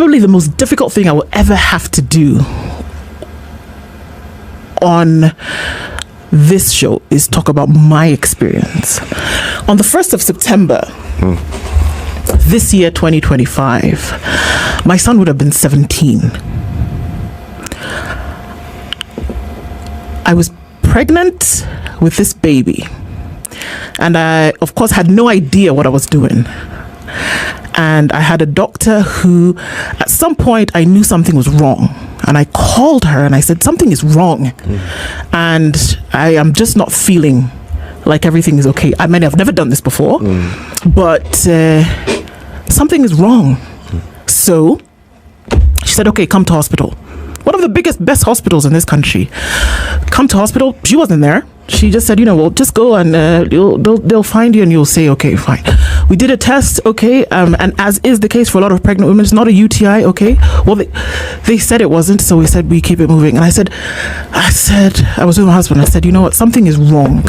probably the most difficult thing I will ever have to do on this show is talk about my experience. On the 1st of September, this year, 2025, my son would have been 17. I was pregnant with this baby, and I, of course, had no idea what I was doing. And I had a doctor who, at some point, I knew something was wrong. And I called her and I said, something is wrong. And I am just not feeling like everything is okay. I mean, I've never done this before, but something is wrong. So she said, okay, come to hospital. One of the best hospitals in this country. Come to hospital. She wasn't there. She just said, well, just go and they'll find you and you'll say, okay, fine. We did a test, okay, and as is the case for a lot of pregnant women, it's not a UTI, okay. Well, they said it wasn't, so we said we keep it moving. And I said, I was with my husband. I said, you know what, something is wrong.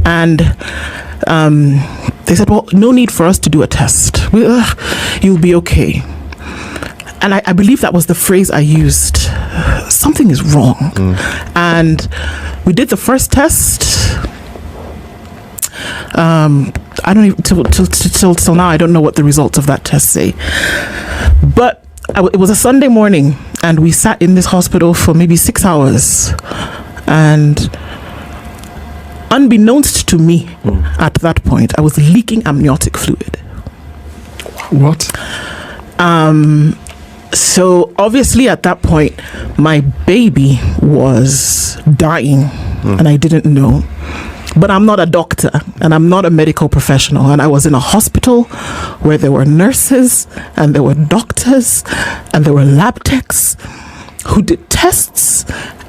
And they said, well, no need for us to do a test. You'll be okay. And I believe that was the phrase I used. Something is wrong. And we did the first test. I don't even till now I don't know what the results of that test say. But it was a Sunday morning, and we sat in this hospital for maybe 6 hours. And unbeknownst to me, at that point, I was leaking amniotic fluid. What? So obviously at that point, my baby was dying, and I didn't know. But I'm not a doctor, and I'm not a medical professional. And I was in a hospital where there were nurses, and there were doctors, and there were lab techs who did tests,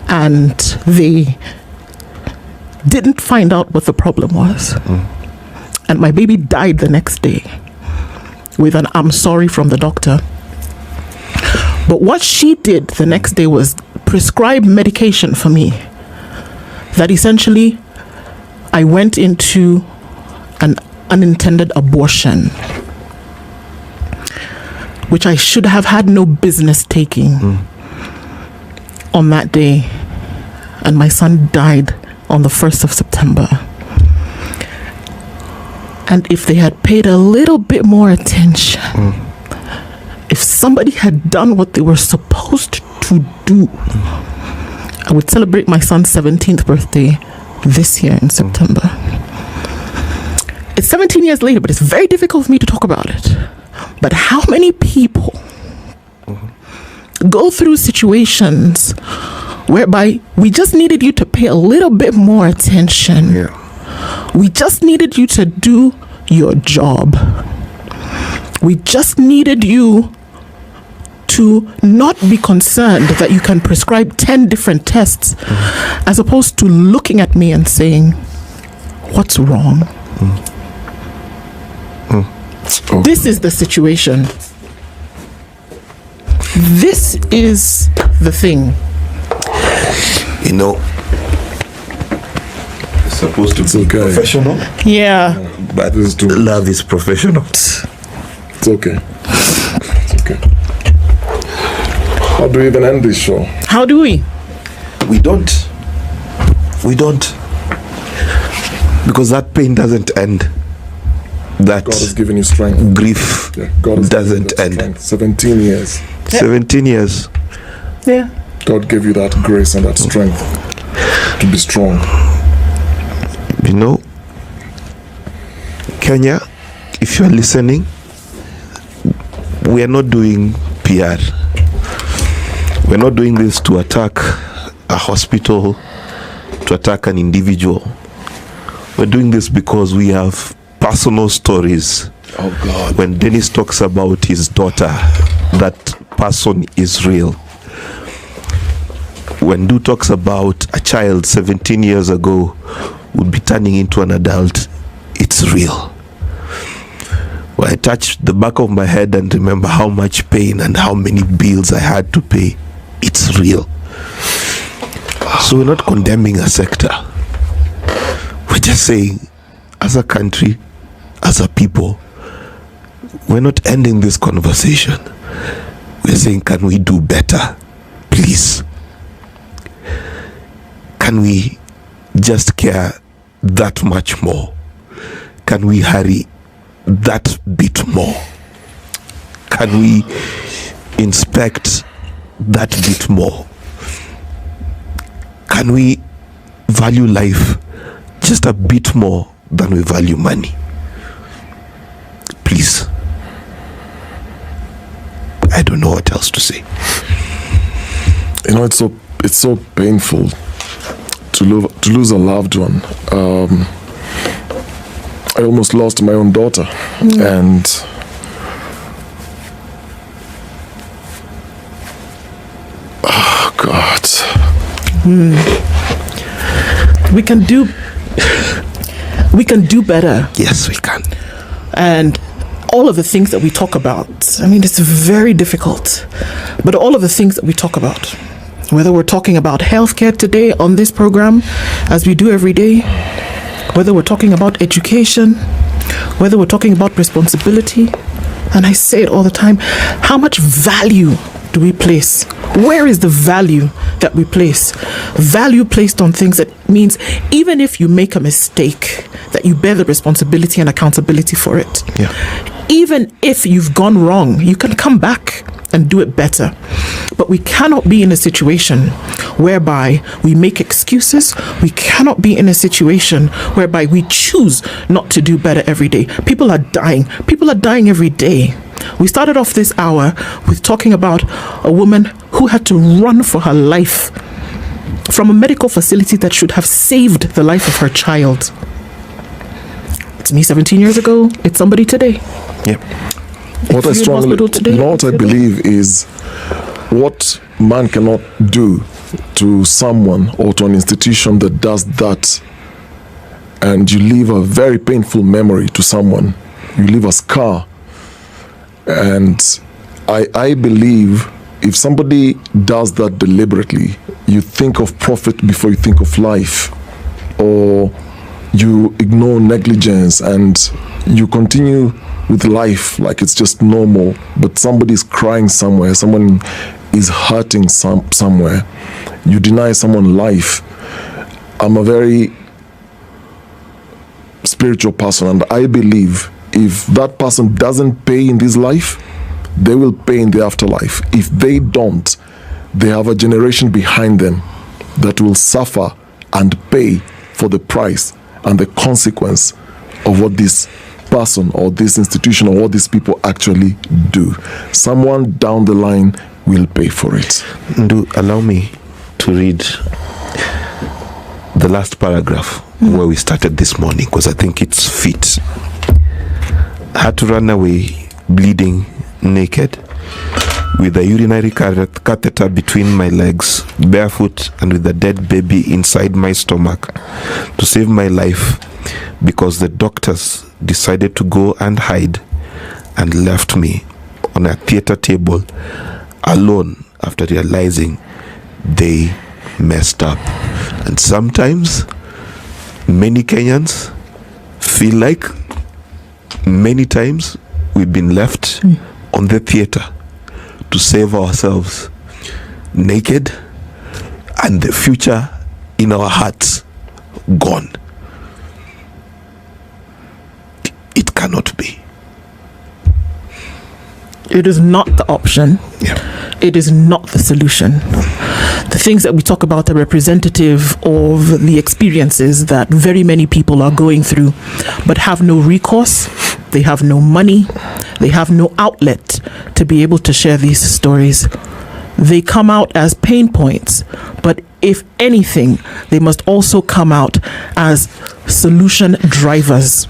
and they didn't find out what the problem was. And my baby died the next day with an I'm sorry from the doctor. But what she did the next day was prescribe medication for me that essentially I went into an unintended abortion, which I should have had no business taking on that day. And my son died on the 1st of September. And if they had paid a little bit more attention, if somebody had done what they were supposed to do, I would celebrate my son's 17th birthday this year in September. It's 17 years later, but it's very difficult for me to talk about it. But how many people go through situations whereby we just needed you to pay a little bit more attention. We just needed you to do your job. We just needed you to not be concerned that you can prescribe 10 different tests, as opposed to looking at me and saying, what's wrong? This is the situation. This is the thing. It's supposed to be professional. Yeah. But love is professional. It's okay. It's okay. How do we even end this show? How do we? We don't. Because that pain doesn't end. That God has given you strength. Grief God doesn't end. 17 years. 17 years. Yeah. God gave you that grace and that strength to be strong. Kenya, if you are listening, we are not doing PR. We're not doing this to attack a hospital, to attack an individual. We're doing this because we have personal stories. Oh God. When Dennis talks about his daughter, that person is real. When Du talks about a child 17 years ago would be turning into an adult, it's real. When I touch the back of my head and remember how much pain and how many bills I had to pay, it's real. So we're not condemning a sector. We're just saying, as a country, as a people, we're not ending this conversation. We're saying, can we do better? Please. Can we just care that much more? Can we hurry that bit more? Can we inspect that bit more? Can we value life just a bit more than we value money? Please. I don't know what else to say. You know, it's so painful to lose a loved one. I almost lost my own daughter, and oh God. We can do better. Yes, we can. And all of the things that we talk about, I mean, it's very difficult, but all of the things that we talk about, whether we're talking about healthcare today on this program, as we do every day, whether we're talking about education, whether we're talking about responsibility, and I say it all the time, how much value do we place? Where is the value that we place? Value placed on things that means even if you make a mistake, that you bear the responsibility and accountability for it. Yeah. Even if you've gone wrong, you can come back and do it better. But we cannot be in a situation whereby we make excuses. We cannot be in a situation whereby we choose not to do better every day. People are dying. People are dying every day. We started off this hour with talking about a woman who had to run for her life from a medical facility that should have saved the life of her child. It's me 17 years ago. It's somebody today. Yep. What I believe is what man cannot do to someone or to an institution that does that, and you leave a very painful memory to someone. You leave a scar. And I believe if somebody does that deliberately, you think of profit before you think of life, or you ignore negligence and you continue with life like it's just normal, but somebody's crying somewhere, someone is hurting somewhere, you deny someone life. I'm a very spiritual person, and I believe if that person doesn't pay in this life, they will pay in the afterlife. If they don't, they have a generation behind them that will suffer and pay for the price and the consequence of what this person or this institution or what these people actually do. Someone down the line will pay for it. Do allow me to read the last paragraph where we started this morning, because I think it's fit. Had to run away bleeding naked with a urinary catheter between my legs, barefoot and with a dead baby inside my stomach to save my life, because the doctors decided to go and hide and left me on a theater table alone after realizing they messed up. And sometimes many Kenyans feel like many times we've been left on the theater to save ourselves, naked, and the future in our hearts gone. It cannot be. It is not the option. Yeah. It is not the solution. The things that we talk about are representative of the experiences that very many people are going through, but have no recourse. They have no money. They have no outlet to be able to share these stories. They come out as pain points, but if anything, they must also come out as solution drivers.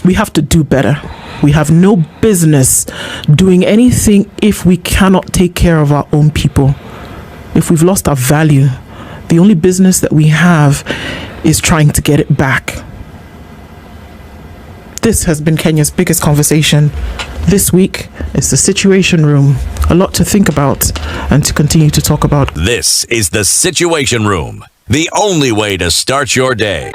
We have to do better. We have no business doing anything if we cannot take care of our own people. If we've lost our value, the only business that we have is trying to get it back. This has been Kenya's biggest conversation. This week is the Situation Room. A lot to think about and to continue to talk about. This is the Situation Room, the only way to start your day.